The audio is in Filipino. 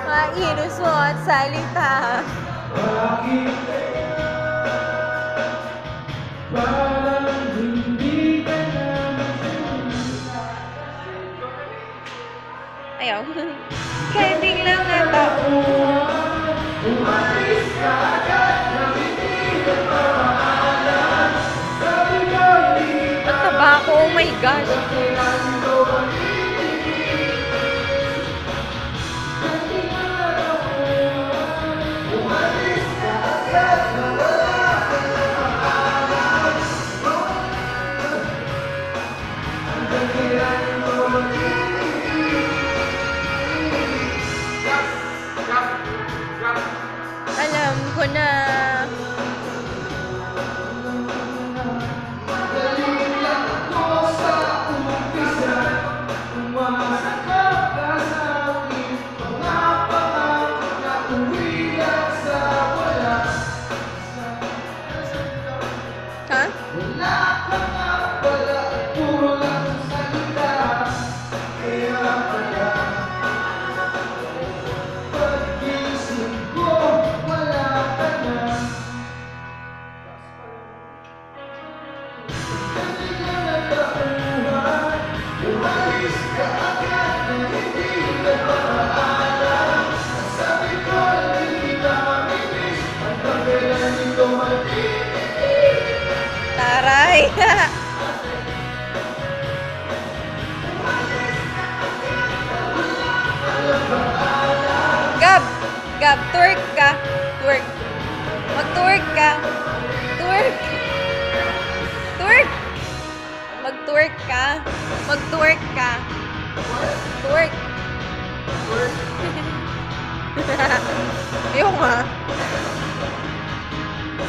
Mainos mo at salita. Bakit parang hindi ka na Ayaw. Kaya biglang natauhan. umalis ka agad na hindi ka pamaalam. Sabi ko hindi ka At tabako, oh my gosh. umalis ka agad na wala ka na paalam. Ang dahilan mo Alam ko na. Magaling lang ako sa umpisa. Umasa ka sa akin. Mga pangako na uwi lang sa wala. Ha? Wala ka nga pala, puro lang salita. Kaya pala pag-isip ko, wala ka na. Kasi ka natauhan, umalis ka agad na hindi ka pamaalam. Sabi ko, hindi ka mamimiss, ang pagkailan nito magtitiis. Taray. Gab. Gab, twerk ka. Twerk. Mag-twerk ka. Twerk. Twerk. Mag-twerk ka. Mag-twerk ka. Twerk. Ayoko nga.